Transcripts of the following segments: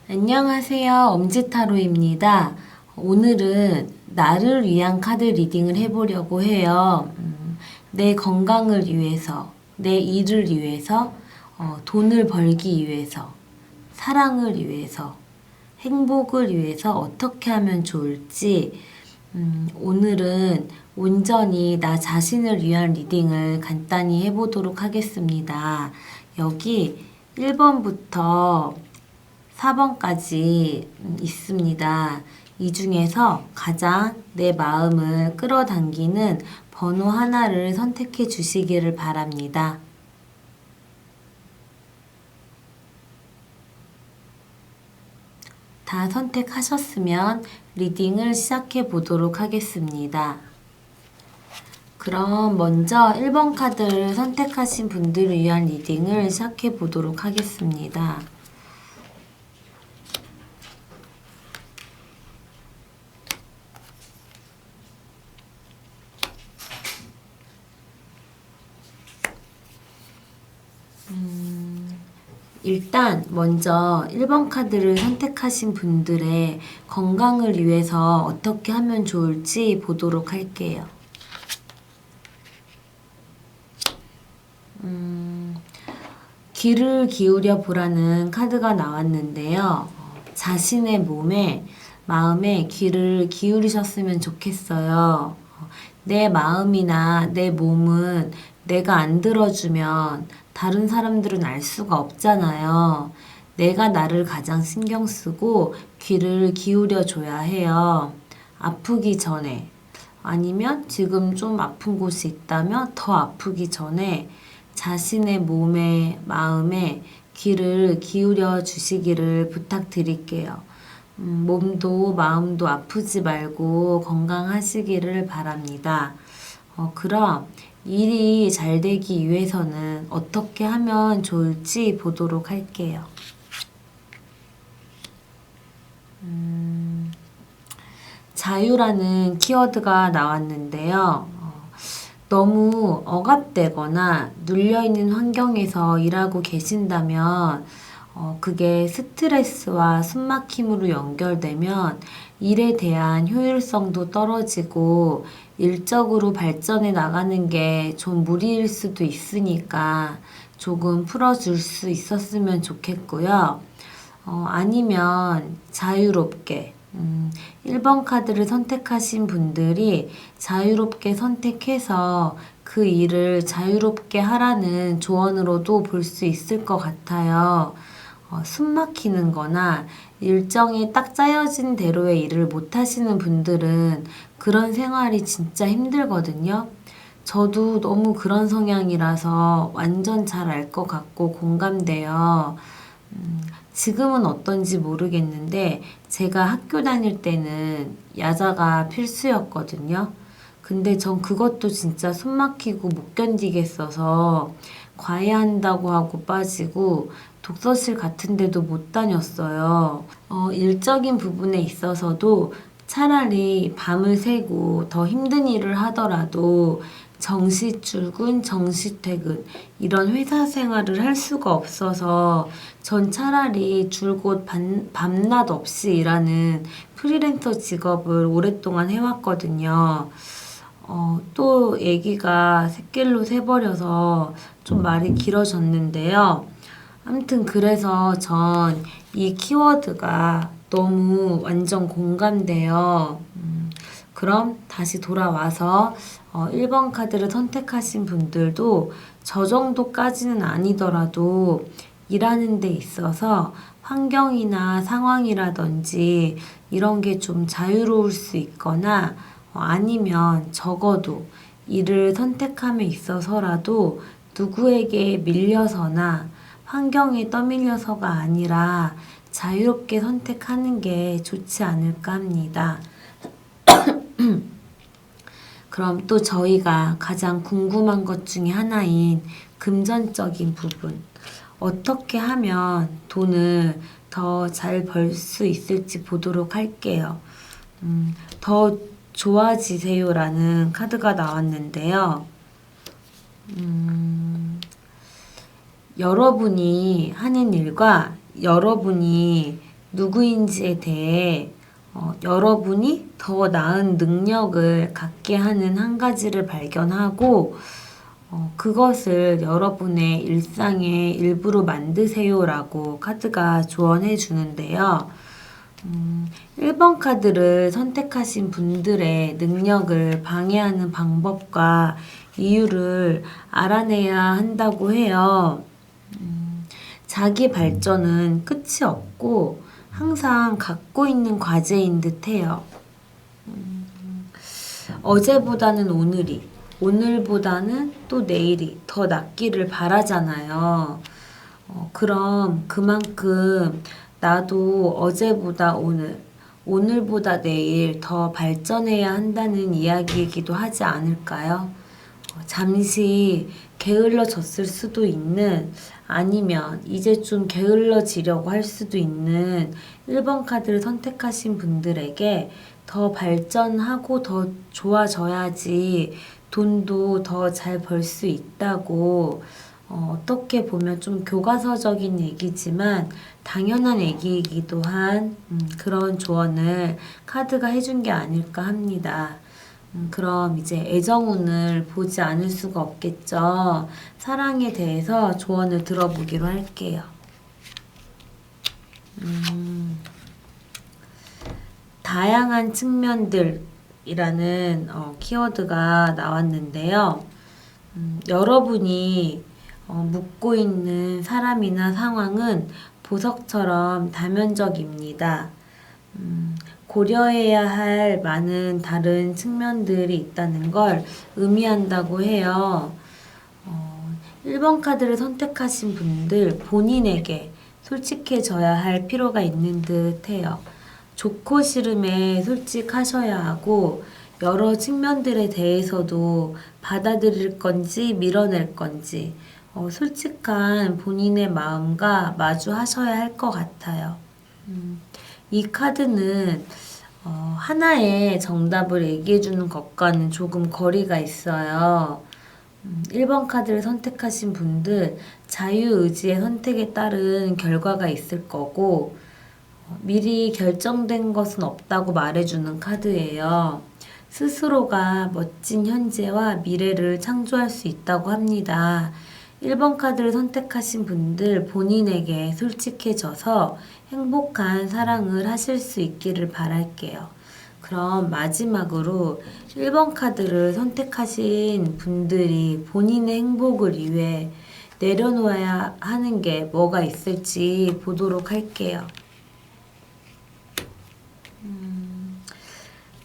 안녕하세요. 엄지타로입니다. 오늘은 나를 위한 카드 리딩을 해보려고 해요. 내 건강을 위해서, 내 일을 위해서, 돈을 벌기 위해서, 사랑을 위해서, 행복을 위해서 어떻게 하면 좋을지, 오늘은 온전히 나 자신을 위한 리딩을 간단히 해보도록 하겠습니다. 여기 1번부터 4번까지 있습니다. 이 중에서 가장 내 마음을 끌어당기는 번호 하나를 선택해 주시기를 바랍니다. 다 선택하셨으면 리딩을 시작해 보도록 하겠습니다. 그럼 먼저 1번 카드를 선택하신 분들을 위한 리딩을 시작해 보도록 하겠습니다. 일단 먼저 1번 카드를 선택하신 분들의 건강을 위해서 어떻게 하면 좋을지 보도록 할게요. 귀를 기울여 보라는 카드가 나왔는데요. 자신의 몸에, 마음에 귀를 기울이셨으면 좋겠어요. 내 마음이나 내 몸은 내가 안 들어주면 다른 사람들은 알 수가 없잖아요. 내가 나를 가장 신경 쓰고 귀를 기울여 줘야 해요. 아프기 전에, 아니면 지금 좀 아픈 곳이 있다면 더 아프기 전에 자신의 몸에, 마음에 귀를 기울여 주시기를 부탁드릴게요. 몸도 마음도 아프지 말고 건강하시기를 바랍니다. 그럼 일이 잘 되기 위해서는 어떻게 하면 좋을지 보도록 할게요. 자유라는 키워드가 나왔는데요. 너무 억압되거나 눌려있는 환경에서 일하고 계신다면 그게 스트레스와 숨막힘으로 연결되면 일에 대한 효율성도 떨어지고 일적으로 발전해 나가는 게 좀 무리일 수도 있으니까 조금 풀어줄 수 있었으면 좋겠고요. 아니면 자유롭게 1번 카드를 선택하신 분들이 자유롭게 선택해서 그 일을 자유롭게 하라는 조언으로도 볼 수 있을 것 같아요. 숨 막히는 거나 일정이 딱 짜여진 대로의 일을 못 하시는 분들은 그런 생활이 진짜 힘들거든요. 저도 너무 그런 성향이라서 완전 잘 알 것 같고 공감돼요. 지금은 어떤지 모르겠는데 제가 학교 다닐 때는 야자가 필수였거든요. 근데 전 그것도 진짜 숨 막히고 못 견디겠어서 과외한다고 하고 빠지고 독서실 같은 데도 못 다녔어요. 일적인 부분에 있어서도 차라리 밤을 새고 더 힘든 일을 하더라도 정시 출근, 정시 퇴근 이런 회사 생활을 할 수가 없어서 전 차라리 줄곧 밤낮 없이 일하는 프리랜서 직업을 오랫동안 해왔거든요. 또 얘기가 샛길로 새버려서 좀 말이 길어졌는데요. 아무튼 그래서 전 이 키워드가 너무 완전 공감돼요. 그럼 다시 돌아와서 1번 카드를 선택하신 분들도 저 정도까지는 아니더라도 일하는 데 있어서 환경이나 상황이라든지 이런 게 좀 자유로울 수 있거나 아니면 적어도 일을 선택함에 있어서라도 누구에게 밀려서나 환경에 떠밀려서가 아니라 자유롭게 선택하는 게 좋지 않을까 합니다. 그럼 또 저희가 가장 궁금한 것 중에 하나인 금전적인 부분. 어떻게 하면 돈을 더 잘 벌 수 있을지 보도록 할게요. 더 좋아지세요라는 카드가 나왔는데요. 여러분이 하는 일과 여러분이 누구인지에 대해 여러분이 더 나은 능력을 갖게 하는 한 가지를 발견하고 그것을 여러분의 일상의 일부로 만드세요라고 카드가 조언해 주는데요. 1번 카드를 선택하신 분들의 능력을 방해하는 방법과 이유를 알아내야 한다고 해요. 자기 발전은 끝이 없고 항상 갖고 있는 과제인 듯해요. 어제보다는 오늘이, 오늘보다는 또 내일이 더 낫기를 바라잖아요. 그럼 그만큼 나도 어제보다 오늘, 오늘보다 내일 더 발전해야 한다는 이야기이기도 하지 않을까요? 잠시 게을러졌을 수도 있는, 아니면 이제 좀 게을러지려고 할 수도 있는 1번 카드를 선택하신 분들에게 더 발전하고 더 좋아져야지 돈도 더 잘 벌 수 있다고, 어떻게 보면 좀 교과서적인 얘기지만 당연한 얘기이기도 한 그런 조언을 카드가 해준 게 아닐까 합니다. 그럼 이제 애정운을 보지 않을 수가 없겠죠. 사랑에 대해서 조언을 들어보기로 할게요. 다양한 측면들이라는 키워드가 나왔는데요. 여러분이 묻고 있는 사람이나 상황은 보석처럼 다면적입니다. 고려해야 할 많은 다른 측면들이 있다는 걸 의미한다고 해요. 1번 카드를 선택하신 분들 본인에게 솔직해져야 할 필요가 있는 듯 해요. 좋고 싫음에 솔직하셔야 하고 여러 측면들에 대해서도 받아들일 건지 밀어낼 건지 솔직한 본인의 마음과 마주하셔야 할 것 같아요. 이 카드는 하나의 정답을 얘기해주는 것과는 조금 거리가 있어요. 1번 카드를 선택하신 분들 자유의지의 선택에 따른 결과가 있을 거고 미리 결정된 것은 없다고 말해주는 카드예요. 스스로가 멋진 현재와 미래를 창조할 수 있다고 합니다. 1번 카드를 선택하신 분들 본인에게 솔직해져서 행복한 사랑을 하실 수 있기를 바랄게요. 그럼 마지막으로 1번 카드를 선택하신 분들이 본인의 행복을 위해 내려놓아야 하는 게 뭐가 있을지 보도록 할게요.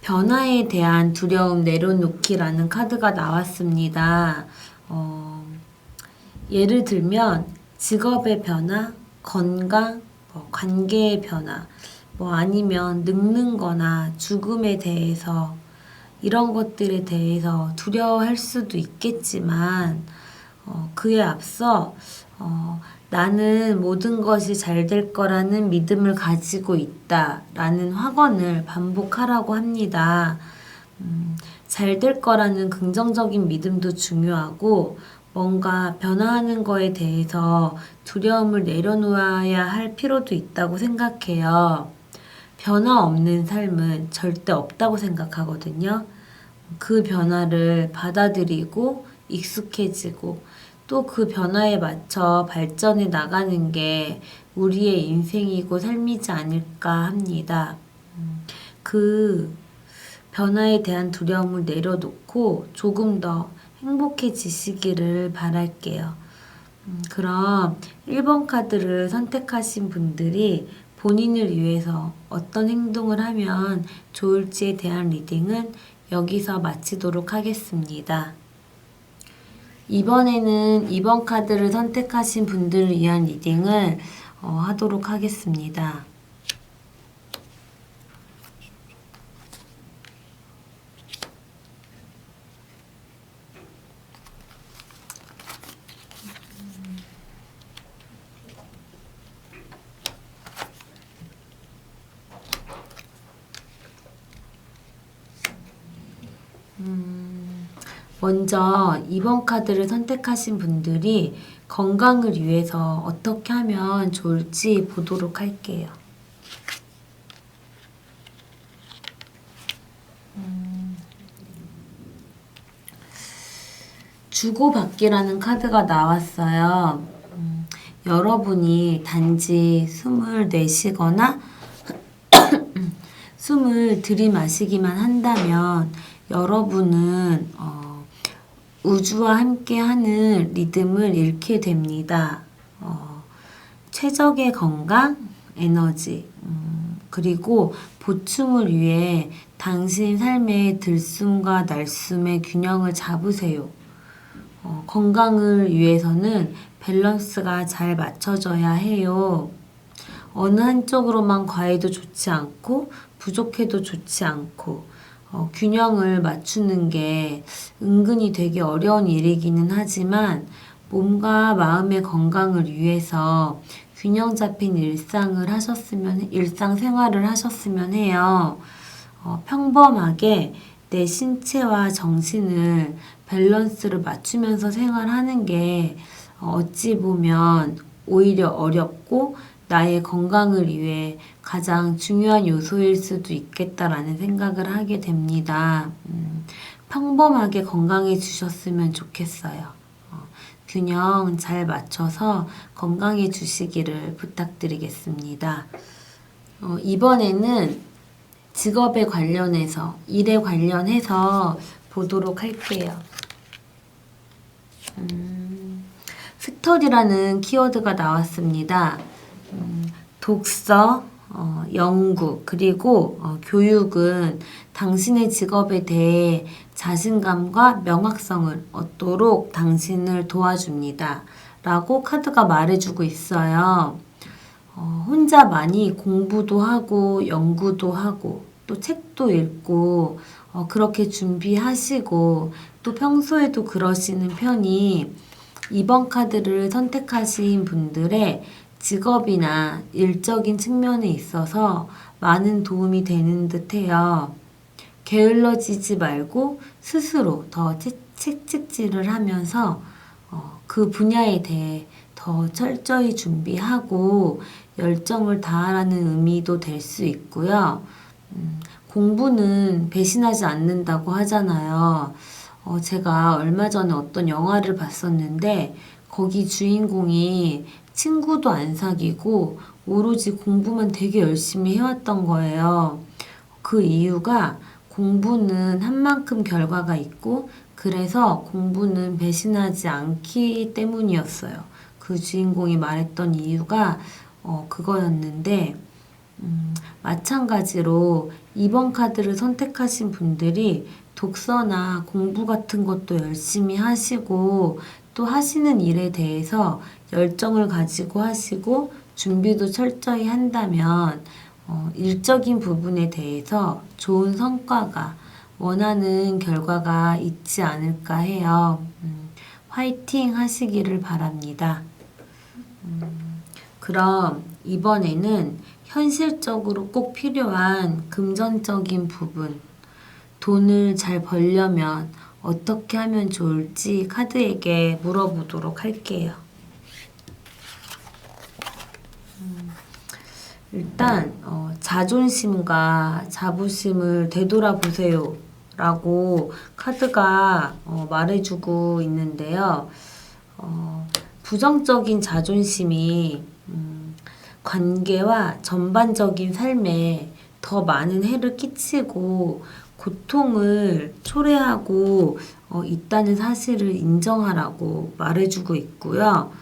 변화에 대한 두려움 내려놓기라는 카드가 나왔습니다. 예를 들면 직업의 변화, 건강, 관계의 변화, 아니면 늙는 거나 죽음에 대해서 이런 것들에 대해서 두려워할 수도 있겠지만 그에 앞서 나는 모든 것이 잘 될 거라는 믿음을 가지고 있다라는 확언을 반복하라고 합니다. 잘 될 거라는 긍정적인 믿음도 중요하고 뭔가 변화하는 거에 대해서 두려움을 내려놓아야 할 필요도 있다고 생각해요. 변화 없는 삶은 절대 없다고 생각하거든요. 그 변화를 받아들이고 익숙해지고 또 그 변화에 맞춰 발전해 나가는 게 우리의 인생이고 삶이지 않을까 합니다. 그 변화에 대한 두려움을 내려놓고 조금 더 행복해지시기를 바랄게요. 그럼 1번 카드를 선택하신 분들이 본인을 위해서 어떤 행동을 하면 좋을지에 대한 리딩은 여기서 마치도록 하겠습니다. 이번에는 2번 카드를 선택하신 분들을 위한 리딩을 하도록 하겠습니다. 먼저 2번 카드를 선택하신 분들이 건강을 위해서 어떻게 하면 좋을지 보도록 할게요. 주고받기라는 카드가 나왔어요. 여러분이 단지 숨을 내쉬거나 숨을 들이마시기만 한다면 여러분은 우주와 함께하는 리듬을 잃게 됩니다. 최적의 건강, 에너지, 그리고 보충을 위해 당신 삶의 들숨과 날숨의 균형을 잡으세요. 건강을 위해서는 밸런스가 잘 맞춰져야 해요. 어느 한쪽으로만 과해도 좋지 않고 부족해도 좋지 않고 균형을 맞추는 게 은근히 되게 어려운 일이기는 하지만 몸과 마음의 건강을 위해서 균형 잡힌 일상생활을 하셨으면 해요. 평범하게 내 신체와 정신을 밸런스를 맞추면서 생활하는 게 어찌 보면 오히려 어렵고 나의 건강을 위해 가장 중요한 요소일 수도 있겠다라는 생각을 하게 됩니다. 평범하게 건강해지셨으면 좋겠어요. 균형 잘 맞춰서 건강해지시기를 부탁드리겠습니다. 이번에는 직업에 관련해서, 일에 관련해서 보도록 할게요. 스터디라는 키워드가 나왔습니다. 독서, 연구, 그리고 교육은 당신의 직업에 대해 자신감과 명확성을 얻도록 당신을 도와줍니다. 라고 카드가 말해주고 있어요. 혼자 많이 공부도 하고 연구도 하고 또 책도 읽고 그렇게 준비하시고 또 평소에도 그러시는 편이 이번 카드를 선택하신 분들의 직업이나 일적인 측면에 있어서 많은 도움이 되는 듯해요. 게을러지지 말고 스스로 더 채찍질을 하면서 그 분야에 대해 더 철저히 준비하고 열정을 다하라는 의미도 될 수 있고요. 공부는 배신하지 않는다고 하잖아요. 제가 얼마 전에 어떤 영화를 봤었는데 거기 주인공이 친구도 안 사귀고 오로지 공부만 되게 열심히 해왔던 거예요. 그 이유가 공부는 한 만큼 결과가 있고 그래서 공부는 배신하지 않기 때문이었어요. 그 주인공이 말했던 이유가 그거였는데 마찬가지로 이번 카드를 선택하신 분들이 독서나 공부 같은 것도 열심히 하시고 또 하시는 일에 대해서 열정을 가지고 하시고 준비도 철저히 한다면 일적인 부분에 대해서 좋은 성과가 원하는 결과가 있지 않을까 해요. 화이팅 하시기를 바랍니다. 그럼 이번에는 현실적으로 꼭 필요한 금전적인 부분, 돈을 잘 벌려면 어떻게 하면 좋을지 카드에게 물어보도록 할게요. 일단 자존심과 자부심을 되돌아보세요 라고 카드가 말해주고 있는데요. 부정적인 자존심이 관계와 전반적인 삶에 더 많은 해를 끼치고 고통을 초래하고 있다는 사실을 인정하라고 말해주고 있고요.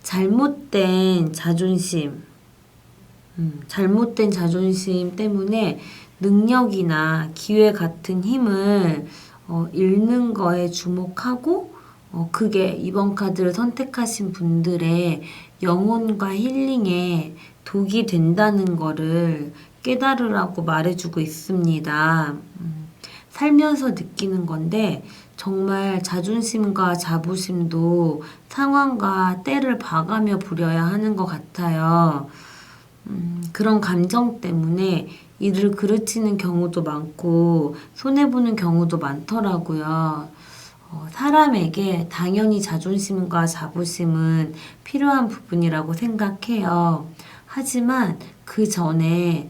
잘못된 자존심 때문에 능력이나 기회 같은 힘을 잃는 거에 주목하고 그게 이번 카드를 선택하신 분들의 영혼과 힐링에 독이 된다는 거를 깨달으라고 말해주고 있습니다. 살면서 느끼는 건데 정말 자존심과 자부심도 상황과 때를 봐가며 부려야 하는 것 같아요. 그런 감정 때문에 일을 그르치는 경우도 많고 손해보는 경우도 많더라고요. 사람에게 당연히 자존심과 자부심은 필요한 부분이라고 생각해요. 하지만 그 전에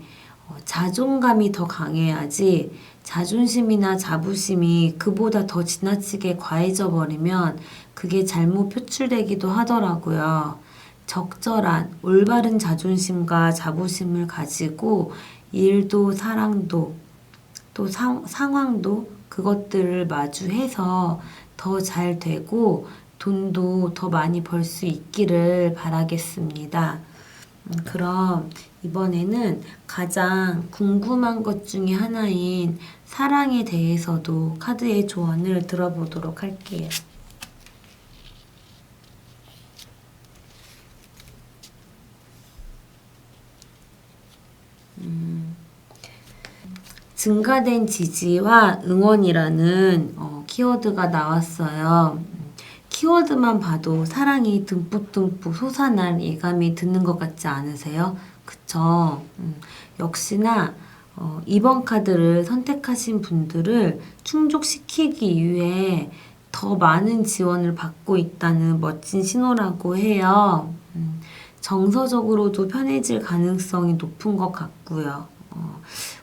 자존감이 더 강해야지 자존심이나 자부심이 그보다 더 지나치게 과해져 버리면 그게 잘못 표출되기도 하더라고요. 적절한 올바른 자존심과 자부심을 가지고 일도 사랑도 또 상황도 그것들을 마주해서 더 잘 되고 돈도 더 많이 벌 수 있기를 바라겠습니다. 그럼 이번에는 가장 궁금한 것 중에 하나인 사랑에 대해서도 카드의 조언을 들어보도록 할게요. 증가된 지지와 응원이라는 키워드가 나왔어요. 키워드만 봐도 사랑이 듬뿍듬뿍 솟아날 예감이 드는 것 같지 않으세요? 그쵸? 역시나 이번 카드를 선택하신 분들을 충족시키기 위해 더 많은 지원을 받고 있다는 멋진 신호라고 해요. 정서적으로도 편해질 가능성이 높은 것 같고요.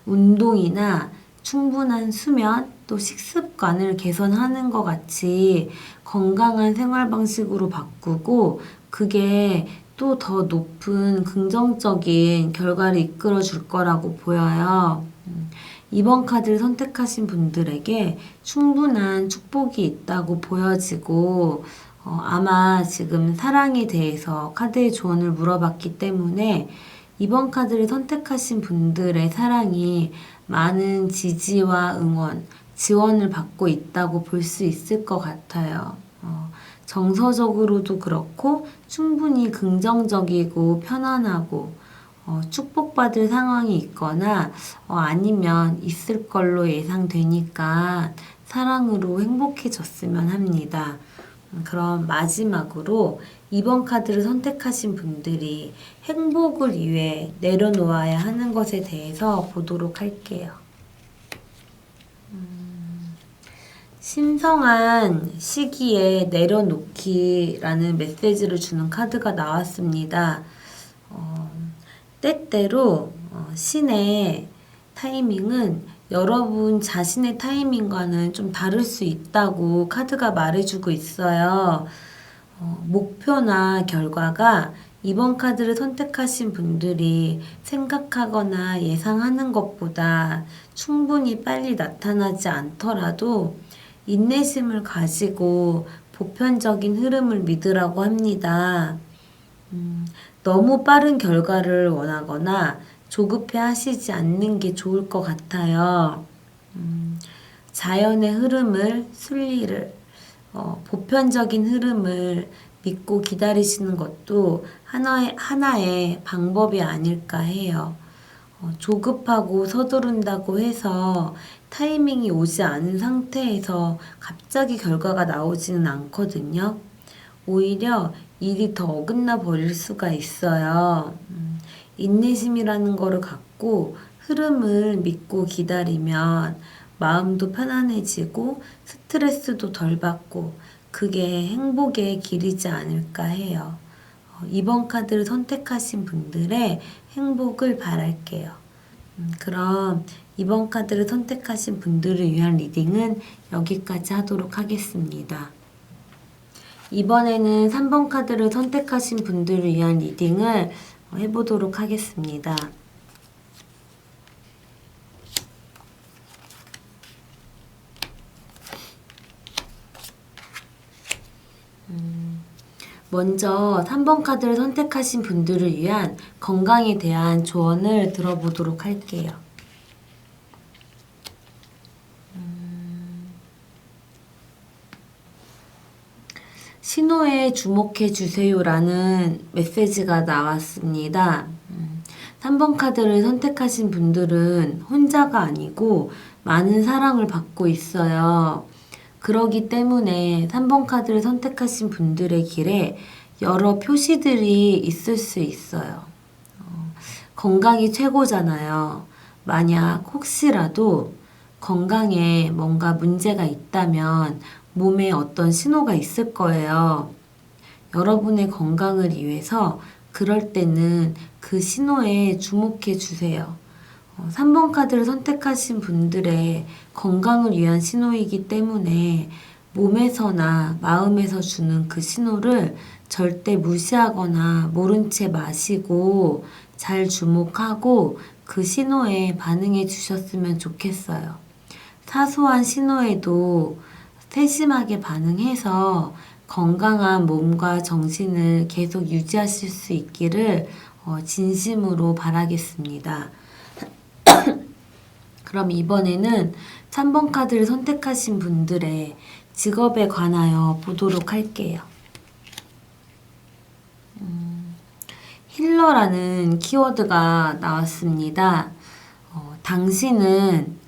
운동이나 충분한 수면, 또 식습관을 개선하는 것 같이 건강한 생활 방식으로 바꾸고 그게 또 더 높은 긍정적인 결과를 이끌어 줄 거라고 보여요. 이번 카드를 선택하신 분들에게 충분한 축복이 있다고 보여지고 아마 지금 사랑에 대해서 카드의 조언을 물어봤기 때문에 이번 카드를 선택하신 분들의 사랑이 많은 지지와 응원, 지원을 받고 있다고 볼 수 있을 것 같아요. 정서적으로도 그렇고 충분히 긍정적이고 편안하고 축복받을 상황이 있거나 아니면 있을 걸로 예상되니까 사랑으로 행복해졌으면 합니다. 그럼 마지막으로 이번 카드를 선택하신 분들이 행복을 위해 내려놓아야 하는 것에 대해서 보도록 할게요. 신성한 시기에 내려놓기라는 메시지를 주는 카드가 나왔습니다. 때때로 신의 타이밍은 여러분 자신의 타이밍과는 좀 다를 수 있다고 카드가 말해주고 있어요. 목표나 결과가 이번 카드를 선택하신 분들이 생각하거나 예상하는 것보다 충분히 빨리 나타나지 않더라도 인내심을 가지고 보편적인 흐름을 믿으라고 합니다. 너무 빠른 결과를 원하거나 조급해 하시지 않는 게 좋을 것 같아요. 자연의 흐름을, 순리를, 보편적인 흐름을 믿고 기다리시는 것도 하나의 방법이 아닐까 해요. 조급하고 서두른다고 해서 타이밍이 오지 않은 상태에서 갑자기 결과가 나오지는 않거든요. 오히려 일이 더 어긋나 버릴 수가 있어요. 인내심이라는 거를 갖고 흐름을 믿고 기다리면 마음도 편안해지고 스트레스도 덜 받고 그게 행복의 길이지 않을까 해요. 이번 카드를 선택하신 분들의 행복을 바랄게요. 그럼 이번 카드를 선택하신 분들을 위한 리딩은 여기까지 하도록 하겠습니다. 이번에는 3번 카드를 선택하신 분들을 위한 리딩을 해보도록 하겠습니다. 먼저 3번 카드를 선택하신 분들을 위한 건강에 대한 조언을 들어보도록 할게요. 신호에 주목해 주세요라는 메시지가 나왔습니다. 3번 카드를 선택하신 분들은 혼자가 아니고 많은 사랑을 받고 있어요. 그러기 때문에 3번 카드를 선택하신 분들의 길에 여러 표시들이 있을 수 있어요. 건강이 최고잖아요. 만약 혹시라도 건강에 뭔가 문제가 있다면 몸에 어떤 신호가 있을 거예요. 여러분의 건강을 위해서 그럴 때는 그 신호에 주목해 주세요. 3번 카드를 선택하신 분들의 건강을 위한 신호이기 때문에 몸에서나 마음에서 주는 그 신호를 절대 무시하거나 모른 채 마시고 잘 주목하고 그 신호에 반응해 주셨으면 좋겠어요. 사소한 신호에도 세심하게 반응해서 건강한 몸과 정신을 계속 유지하실 수 있기를 진심으로 바라겠습니다. 그럼 이번에는 3번 카드를 선택하신 분들의 직업에 관하여 보도록 할게요. 힐러라는 키워드가 나왔습니다. 당신은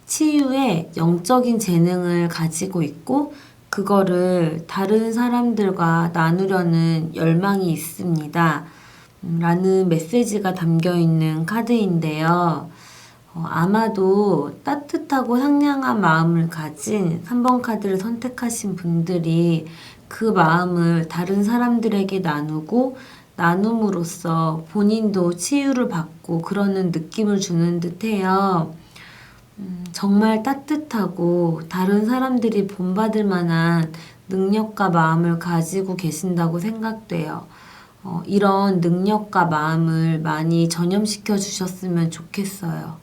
치유에 영적인 재능을 가지고 있고 그거를 다른 사람들과 나누려는 열망이 있습니다. 라는 메시지가 담겨 있는 카드인데요. 아마도 따뜻하고 상냥한 마음을 가진 3번 카드를 선택하신 분들이 그 마음을 다른 사람들에게 나누고 나눔으로써 본인도 치유를 받고 그러는 느낌을 주는 듯해요. 정말 따뜻하고 다른 사람들이 본받을 만한 능력과 마음을 가지고 계신다고 생각돼요. 이런 능력과 마음을 많이 전염시켜 주셨으면 좋겠어요.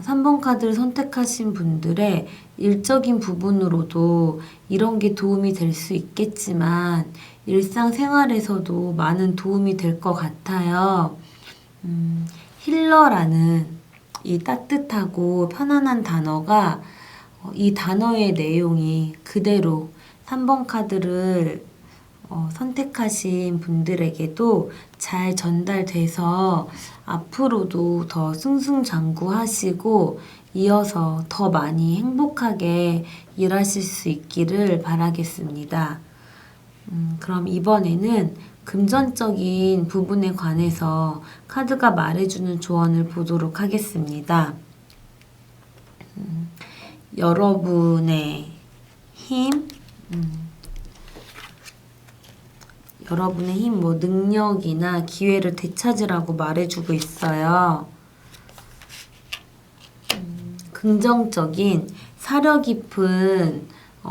3번 카드를 선택하신 분들의 일적인 부분으로도 이런 게 도움이 될 수 있겠지만 일상생활에서도 많은 도움이 될 것 같아요. 힐러라는 이 따뜻하고 편안한 단어가 이 단어의 내용이 그대로 3번 카드를 선택하신 분들에게도 잘 전달돼서 앞으로도 더 승승장구하시고 이어서 더 많이 행복하게 일하실 수 있기를 바라겠습니다. 그럼 이번에는 금전적인 부분에 관해서 카드가 말해주는 조언을 보도록 하겠습니다. 여러분의 힘, 능력이나 기회를 되찾으라고 말해주고 있어요. 긍정적인 사려 깊은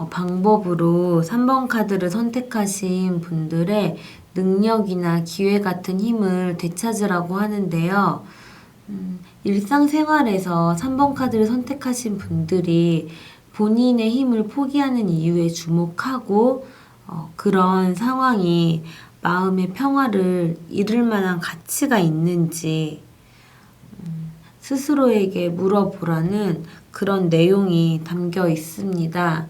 방법으로 3번 카드를 선택하신 분들의 능력이나 기회 같은 힘을 되찾으라고 하는데요. 일상생활에서 3번 카드를 선택하신 분들이 본인의 힘을 포기하는 이유에 주목하고 그런 상황이 마음의 평화를 잃을 만한 가치가 있는지 스스로에게 물어보라는 그런 내용이 담겨 있습니다.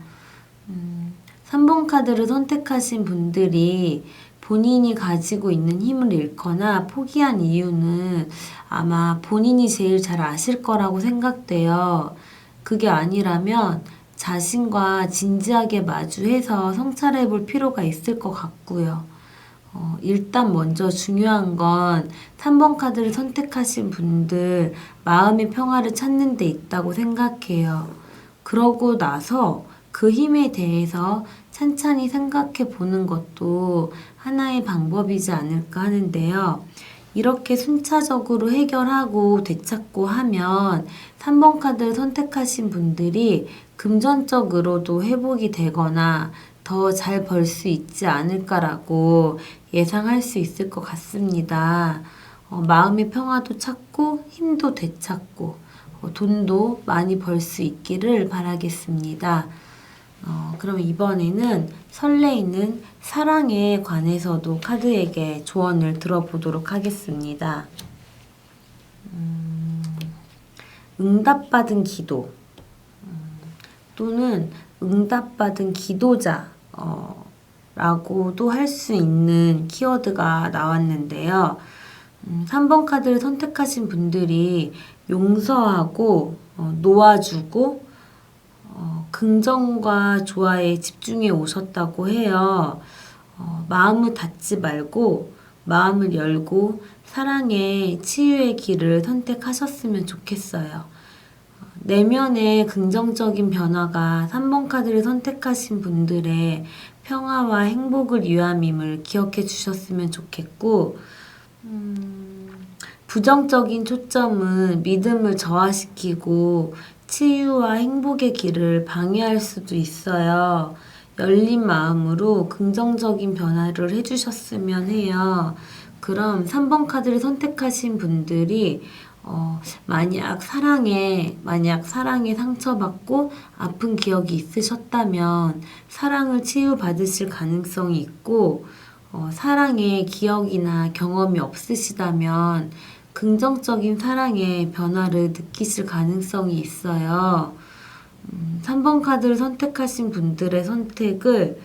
3번 카드를 선택하신 분들이 본인이 가지고 있는 힘을 잃거나 포기한 이유는 아마 본인이 제일 잘 아실 거라고 생각돼요. 그게 아니라면 자신과 진지하게 마주해서 성찰해 볼 필요가 있을 것 같고요. 일단 먼저 중요한 건 3번 카드를 선택하신 분들 마음의 평화를 찾는 데 있다고 생각해요. 그러고 나서 그 힘에 대해서 찬찬히 생각해 보는 것도 하나의 방법이지 않을까 하는데요. 이렇게 순차적으로 해결하고 되찾고 하면 3번 카드를 선택하신 분들이 금전적으로도 회복이 되거나 더 잘 벌 수 있지 않을까라고 예상할 수 있을 것 같습니다. 마음의 평화도 찾고 힘도 되찾고 돈도 많이 벌 수 있기를 바라겠습니다. 그럼 이번에는 설레이는 사랑에 관해서도 카드에게 조언을 들어보도록 하겠습니다. 응답받은 기도 또는 응답받은 기도자 라고도 할 수 있는 키워드가 나왔는데요. 3번 카드를 선택하신 분들이 용서하고 놓아주고 긍정과 조화에 집중해 오셨다고 해요. 마음을 닫지 말고 마음을 열고 사랑의 치유의 길을 선택하셨으면 좋겠어요. 내면의 긍정적인 변화가 3번 카드를 선택하신 분들의 평화와 행복을 위함임을 기억해 주셨으면 좋겠고 부정적인 초점은 믿음을 저하시키고 치유와 행복의 길을 방해할 수도 있어요. 열린 마음으로 긍정적인 변화를 해주셨으면 해요. 그럼 3번 카드를 선택하신 분들이 만약 사랑에 상처받고 아픈 기억이 있으셨다면 사랑을 치유받으실 가능성이 있고, 사랑의 기억이나 경험이 없으시다면 긍정적인 사랑의 변화를 느끼실 가능성이 있어요. 3번 카드를 선택하신 분들의 선택을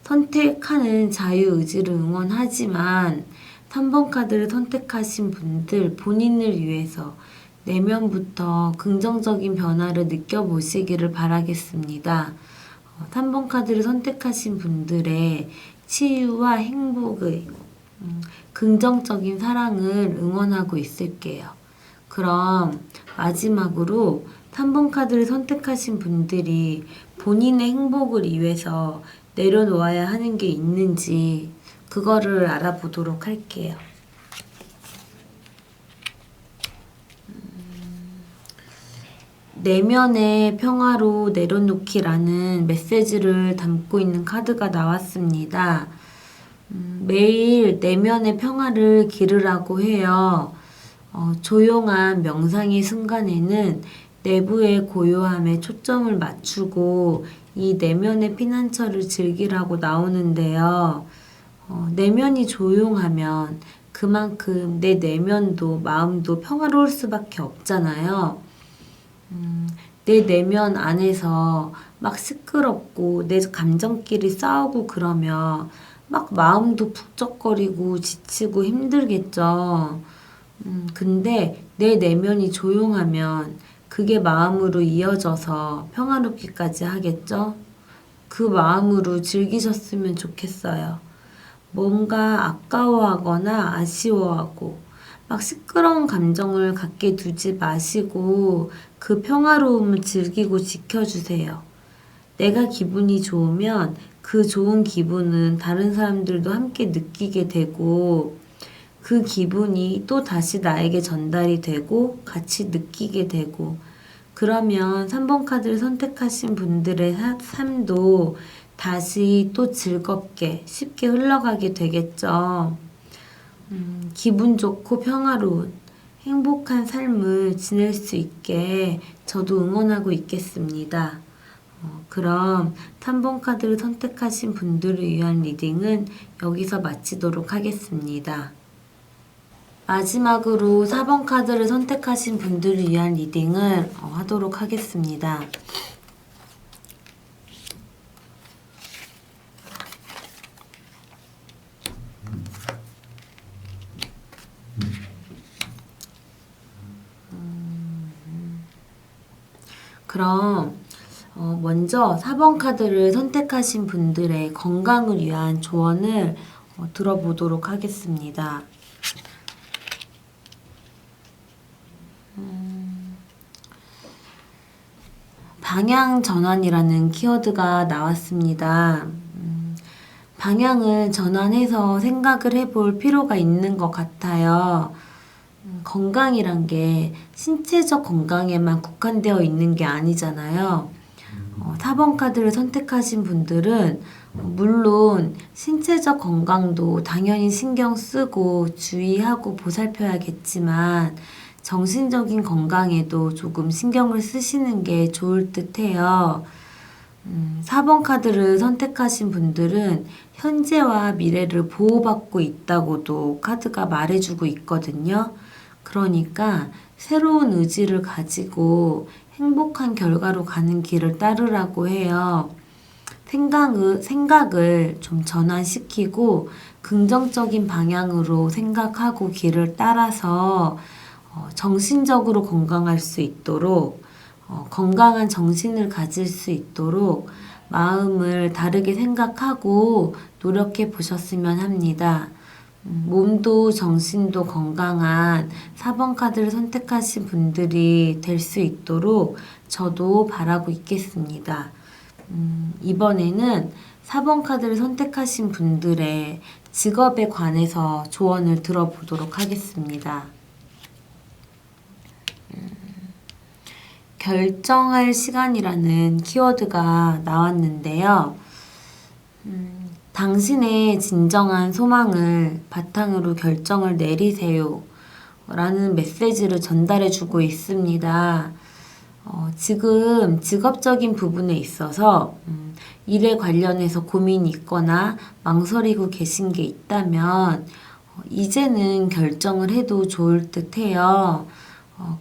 선택하는 자유의지를 응원하지만 3번 카드를 선택하신 분들 본인을 위해서 내면부터 긍정적인 변화를 느껴보시기를 바라겠습니다. 3번 카드를 선택하신 분들의 치유와 행복의 긍정적인 사랑을 응원하고 있을게요. 그럼 마지막으로 3번 카드를 선택하신 분들이 본인의 행복을 위해서 내려놓아야 하는 게 있는지 그거를 알아보도록 할게요. 내면의 평화로 내려놓기라는 메시지를 담고 있는 카드가 나왔습니다. 매일 내면의 평화를 기르라고 해요. 조용한 명상의 순간에는 내부의 고요함에 초점을 맞추고 이 내면의 피난처를 즐기라고 나오는데요. 내면이 조용하면 그만큼 내 내면도 마음도 평화로울 수밖에 없잖아요. 내 내면 안에서 막 시끄럽고 내 감정끼리 싸우고 그러면 막 마음도 북적거리고 지치고 힘들겠죠. 근데 내 내면이 조용하면 그게 마음으로 이어져서 평화롭기까지 하겠죠? 그 마음으로 즐기셨으면 좋겠어요. 뭔가 아까워하거나 아쉬워하고 막 시끄러운 감정을 갖게 두지 마시고 그 평화로움을 즐기고 지켜주세요. 내가 기분이 좋으면 그 좋은 기분은 다른 사람들도 함께 느끼게 되고 그 기분이 또 다시 나에게 전달이 되고 같이 느끼게 되고 그러면 3번 카드를 선택하신 분들의 삶도 다시 또 즐겁게 쉽게 흘러가게 되겠죠. 기분 좋고 평화로운 행복한 삶을 지낼 수 있게 저도 응원하고 있겠습니다. 그럼 3번 카드를 선택하신 분들을 위한 리딩은 여기서 마치도록 하겠습니다. 마지막으로 4번 카드를 선택하신 분들을 위한 리딩을 하도록 하겠습니다. 그럼 먼저 4번 카드를 선택하신 분들의 건강을 위한 조언을 들어보도록 하겠습니다. 방향 전환이라는 키워드가 나왔습니다. 방향을 전환해서 생각을 해볼 필요가 있는 것 같아요. 건강이란 게 신체적 건강에만 국한되어 있는 게 아니잖아요. 4번 카드를 선택하신 분들은 물론 신체적 건강도 당연히 신경 쓰고 주의하고 보살펴야겠지만 정신적인 건강에도 조금 신경을 쓰시는 게 좋을 듯 해요. 4번 카드를 선택하신 분들은 현재와 미래를 보호받고 있다고도 카드가 말해주고 있거든요. 그러니까 새로운 의지를 가지고 행복한 결과로 가는 길을 따르라고 해요. 생각을 좀 전환시키고 긍정적인 방향으로 생각하고 길을 따라서 정신적으로 건강할 수 있도록 건강한 정신을 가질 수 있도록 마음을 다르게 생각하고 노력해 보셨으면 합니다. 몸도 정신도 건강한 4번 카드를 선택하신 분들이 될 수 있도록 저도 바라고 있겠습니다. 이번에는 4번 카드를 선택하신 분들의 직업에 관해서 조언을 들어보도록 하겠습니다. 결정할 시간이라는 키워드가 나왔는데요. 당신의 진정한 소망을 바탕으로 결정을 내리세요 라는 메시지를 전달해 주고 있습니다. 지금 직업적인 부분에 있어서 일에 관련해서 고민이 있거나 망설이고 계신 게 있다면 이제는 결정을 해도 좋을 듯 해요.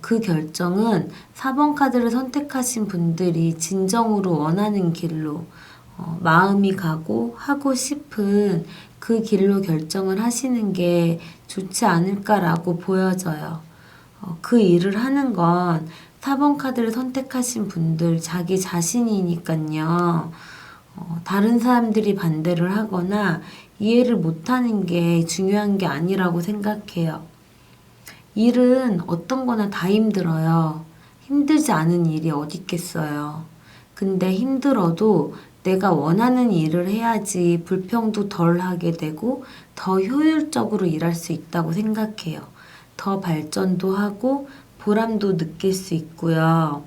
그 결정은 4번 카드를 선택하신 분들이 진정으로 원하는 길로 마음이 가고 하고 싶은 그 길로 결정을 하시는 게 좋지 않을까라고 보여져요. 그 일을 하는 건 4번 카드를 선택하신 분들 자기 자신이니까요. 다른 사람들이 반대를 하거나 이해를 못하는 게 중요한 게 아니라고 생각해요. 일은 어떤 거나 다 힘들어요. 힘들지 않은 일이 어디 있겠어요. 근데 힘들어도 내가 원하는 일을 해야지 불평도 덜 하게 되고 더 효율적으로 일할 수 있다고 생각해요. 더 발전도 하고 보람도 느낄 수 있고요.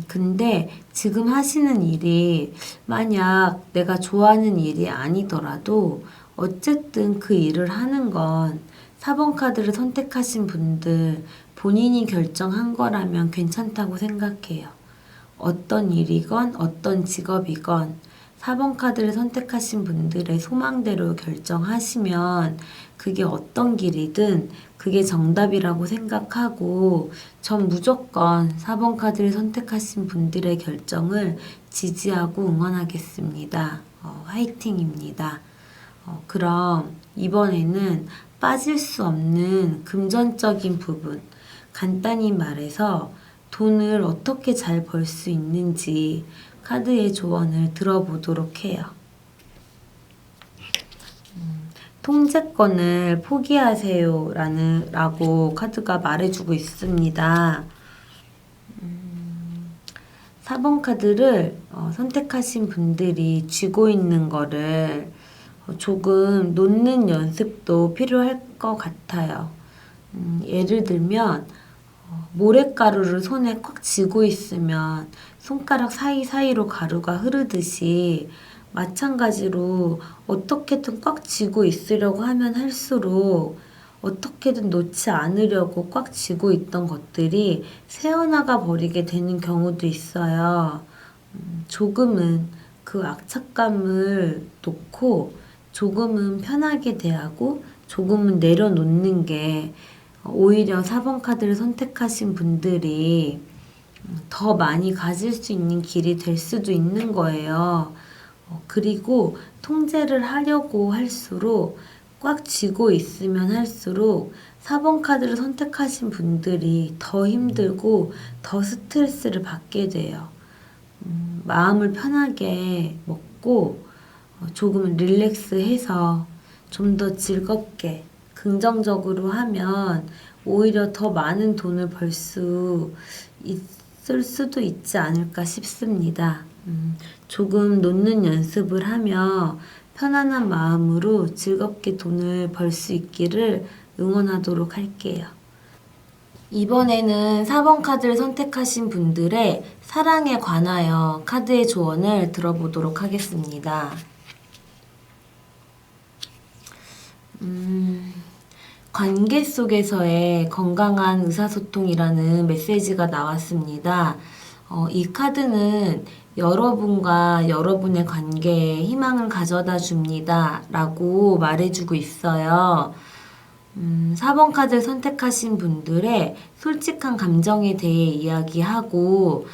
근데 지금 하시는 일이 만약 내가 좋아하는 일이 아니더라도 어쨌든 그 일을 하는 건 4번 카드를 선택하신 분들 본인이 결정한 거라면 괜찮다고 생각해요. 어떤 일이건 어떤 직업이건 4번 카드를 선택하신 분들의 소망대로 결정하시면 그게 어떤 길이든 그게 정답이라고 생각하고 전 무조건 4번 카드를 선택하신 분들의 결정을 지지하고 응원하겠습니다. 화이팅입니다. 그럼 이번에는 빠질 수 없는 금전적인 부분, 간단히 말해서 돈을 어떻게 잘 벌 수 있는지 카드의 조언을 들어보도록 해요. 통제권을 포기하세요 라고 카드가 말해주고 있습니다. 4번 카드를 선택하신 분들이 쥐고 있는 거를 조금 놓는 연습도 필요할 것 같아요. 예를 들면 모래가루를 손에 꽉 쥐고 있으면 손가락 사이사이로 가루가 흐르듯이 마찬가지로 어떻게든 꽉 쥐고 있으려고 하면 할수록 어떻게든 놓지 않으려고 꽉 쥐고 있던 것들이 새어나가 버리게 되는 경우도 있어요. 조금은 그 악착감을 놓고 조금은 편하게 대하고 조금은 내려놓는 게 오히려 4번 카드를 선택하신 분들이 더 많이 가질 수 있는 길이 될 수도 있는 거예요. 그리고 통제를 하려고 할수록 꽉 쥐고 있으면 할수록 4번 카드를 선택하신 분들이 더 힘들고 더 스트레스를 받게 돼요. 마음을 편하게 먹고 조금 릴렉스해서 좀 더 즐겁게 긍정적으로 하면 오히려 더 많은 돈을 벌 수 있을 수도 있지 않을까 싶습니다. 조금 놓는 연습을 하며 편안한 마음으로 즐겁게 돈을 벌 수 있기를 응원하도록 할게요. 이번에는 4번 카드를 선택하신 분들의 사랑에 관하여 카드의 조언을 들어보도록 하겠습니다. 관계 속에서의 건강한 의사소통이라는 메시지가 나왔습니다. 이 카드는 여러분과 여러분의 관계에 희망을 가져다 줍니다 라고 말해주고 있어요. 4번 카드를 선택하신 분들의 솔직한 감정에 대해 이야기하고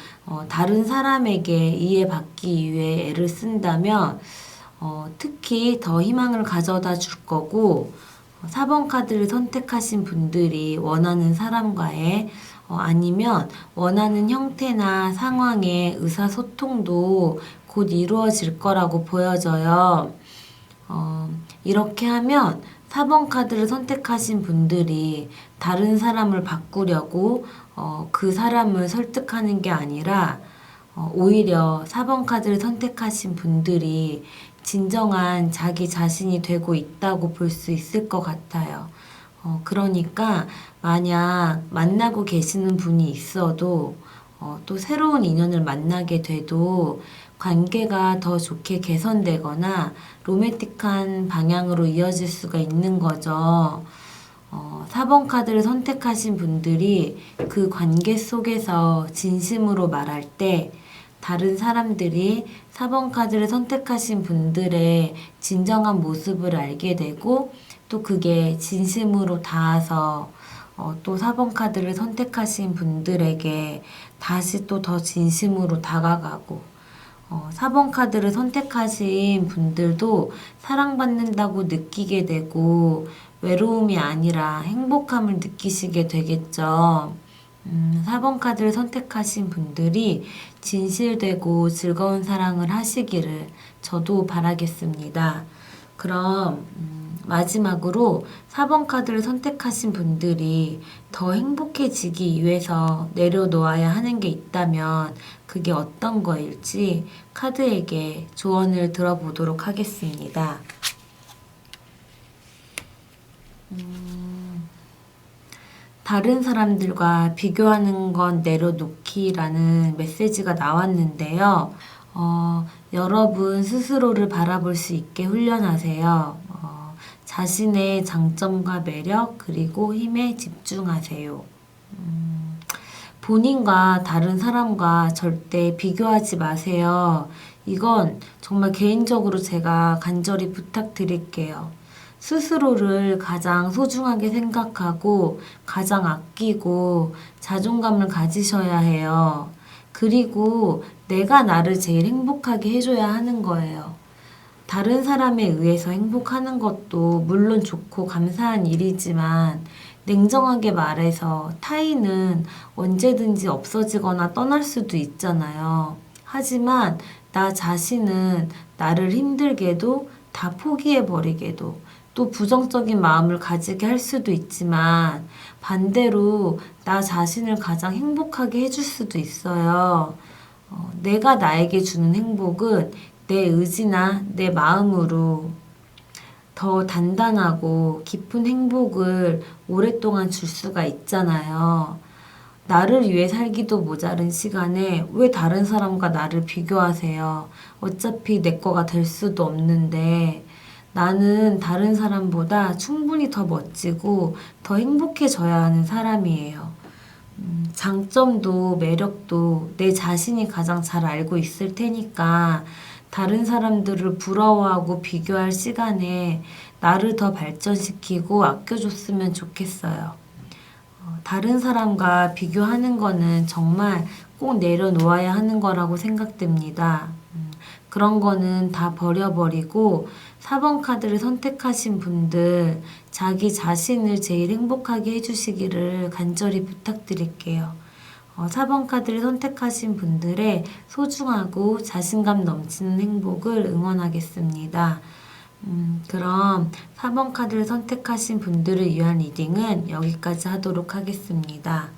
다른 사람에게 이해받기 위해 애를 쓴다면 특히 더 희망을 가져다 줄 거고 4번 카드를 선택하신 분들이 원하는 사람과의 아니면 원하는 형태나 상황의 의사소통도 곧 이루어질 거라고 보여져요. 이렇게 하면 4번 카드를 선택하신 분들이 다른 사람을 바꾸려고 그 사람을 설득하는 게 아니라 오히려 4번 카드를 선택하신 분들이 진정한 자기 자신이 되고 있다고 볼 수 있을 것 같아요. 그러니까 만약 만나고 계시는 분이 있어도 또 새로운 인연을 만나게 돼도 관계가 더 좋게 개선되거나 로맨틱한 방향으로 이어질 수가 있는 거죠. 4번 카드를 선택하신 분들이 그 관계 속에서 진심으로 말할 때 다른 사람들이 4번 카드를 선택하신 분들의 진정한 모습을 알게 되고 또 그게 진심으로 닿아서 또 4번 카드를 선택하신 분들에게 다시 또 더 진심으로 다가가고 4번 카드를 선택하신 분들도 사랑받는다고 느끼게 되고 외로움이 아니라 행복함을 느끼시게 되겠죠. 4번 카드를 선택하신 분들이 진실되고 즐거운 사랑을 하시기를 저도 바라겠습니다. 그럼 마지막으로 4번 카드를 선택하신 분들이 더 행복해지기 위해서 내려놓아야 하는 게 있다면 그게 어떤 거일지 카드에게 조언을 들어보도록 하겠습니다. 다른 사람들과 비교하는 건 내려놓기라는 메시지가 나왔는데요. 여러분 스스로를 바라볼 수 있게 훈련하세요. 자신의 장점과 매력 그리고 힘에 집중하세요. 본인과 다른 사람과 절대 비교하지 마세요. 이건 정말 개인적으로 제가 간절히 부탁드릴게요. 스스로를 가장 소중하게 생각하고 가장 아끼고 자존감을 가지셔야 해요. 그리고 내가 나를 제일 행복하게 해줘야 하는 거예요. 다른 사람에 의해서 행복하는 것도 물론 좋고 감사한 일이지만 냉정하게 말해서 타인은 언제든지 없어지거나 떠날 수도 있잖아요. 하지만 나 자신은 나를 힘들게도 다 포기해버리게도 또 부정적인 마음을 가지게 할 수도 있지만 반대로 나 자신을 가장 행복하게 해줄 수도 있어요. 내가 나에게 주는 행복은 내 의지나 내 마음으로 더 단단하고 깊은 행복을 오랫동안 줄 수가 있잖아요. 나를 위해 살기도 모자른 시간에 왜 다른 사람과 나를 비교하세요? 어차피 내 거가 될 수도 없는데 나는 다른 사람보다 충분히 더 멋지고 더 행복해져야 하는 사람이에요. 장점도 매력도 내 자신이 가장 잘 알고 있을 테니까 다른 사람들을 부러워하고 비교할 시간에 나를 더 발전시키고 아껴줬으면 좋겠어요. 다른 사람과 비교하는 거는 정말 꼭 내려놓아야 하는 거라고 생각됩니다. 그런 거는 다 버려버리고 4번 카드를 선택하신 분들 자기 자신을 제일 행복하게 해주시기를 간절히 부탁드릴게요. 4번 카드를 선택하신 분들의 소중하고 자신감 넘치는 행복을 응원하겠습니다. 그럼 4번 카드를 선택하신 분들을 위한 리딩은 여기까지 하도록 하겠습니다.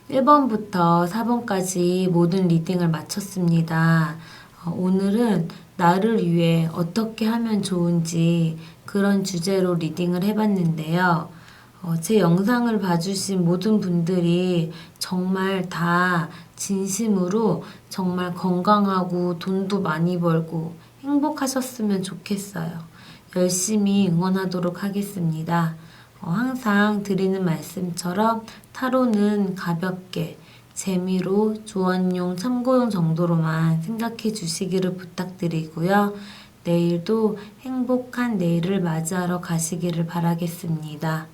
1번부터 4번까지 모든 리딩을 마쳤습니다. 오늘은 나를 위해 어떻게 하면 좋은지 그런 주제로 리딩을 해봤는데요. 제 영상을 봐주신 모든 분들이 정말 다 진심으로 정말 건강하고 돈도 많이 벌고 행복하셨으면 좋겠어요. 열심히 응원하도록 하겠습니다. 항상 드리는 말씀처럼 타로는 가볍게 재미로 조언용 참고용 정도로만 생각해 주시기를 부탁드리고요. 내일도 행복한 내일을 맞이하러 가시기를 바라겠습니다.